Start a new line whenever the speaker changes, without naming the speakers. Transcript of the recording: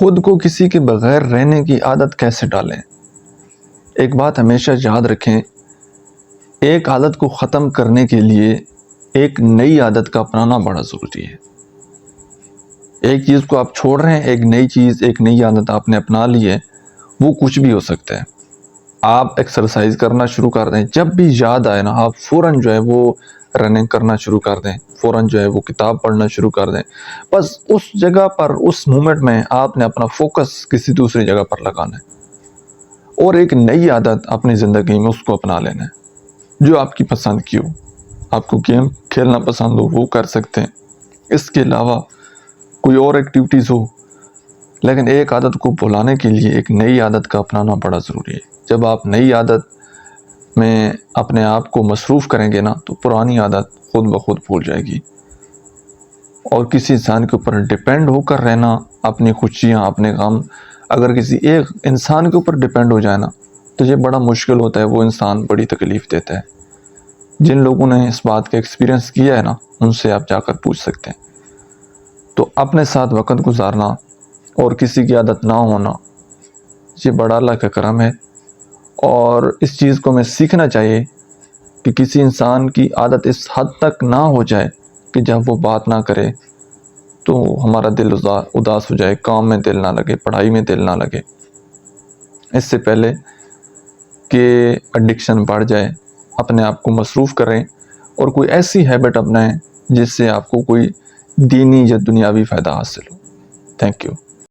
خود کو کسی کے بغیر رہنے کی عادت کیسے ڈالیں؟ ایک بات ہمیشہ یاد رکھیں، ایک عادت کو ختم کرنے کے لیے ایک نئی عادت کا اپنانا بڑا ضروری ہے۔ ایک چیز کو آپ چھوڑ رہے ہیں، ایک نئی چیز، ایک نئی عادت آپ نے اپنا لی ہے، وہ کچھ بھی ہو سکتا ہے۔ آپ ایکسرسائز کرنا شروع کر دیں، جب بھی یاد آئے نا آپ فوراً جو ہے وہ رننگ کرنا شروع کر دیں، فوراً جو ہے وہ کتاب پڑھنا شروع کر دیں۔ بس اس جگہ پر، اس مومنٹ میں آپ نے اپنا فوکس کسی دوسری جگہ پر لگانا ہے اور ایک نئی عادت اپنی زندگی میں اس کو اپنا لینا ہے جو آپ کی پسند کی ہو۔ آپ کو گیم کھیلنا پسند ہو وہ کر سکتے ہیں، اس کے علاوہ کوئی اور ایکٹیویٹیز ہو، لیکن ایک عادت کو بھلانے کے لیے ایک نئی عادت کا اپنانا بڑا ضروری ہے۔ جب آپ نئی عادت میں اپنے آپ کو مصروف کریں گے نا تو پرانی عادت خود بخود بھول جائے گی۔ اور کسی انسان کے اوپر ڈیپینڈ ہو کر رہنا، اپنی خوشیاں، اپنے غم اگر کسی ایک انسان کے اوپر ڈیپینڈ ہو جائے نا تو یہ بڑا مشکل ہوتا ہے، وہ انسان بڑی تکلیف دیتا ہے۔ جن لوگوں نے اس بات کا ایکسپیرینس کیا ہے نا ان سے آپ جا کر پوچھ سکتے ہیں۔ تو اپنے ساتھ وقت گزارنا اور کسی کی عادت نہ ہونا یہ بڑا اللہ کا کرم ہے، اور اس چیز کو ہمیں سیکھنا چاہیے کہ کسی انسان کی عادت اس حد تک نہ ہو جائے کہ جب وہ بات نہ کرے تو ہمارا دل اداس ہو جائے، کام میں دل نہ لگے، پڑھائی میں دل نہ لگے۔ اس سے پہلے کہ ایڈکشن بڑھ جائے، اپنے آپ کو مصروف کریں اور کوئی ایسی ہیبٹ اپنائیں جس سے آپ کو کوئی دینی یا دنیاوی فائدہ حاصل ہو۔ Thank you.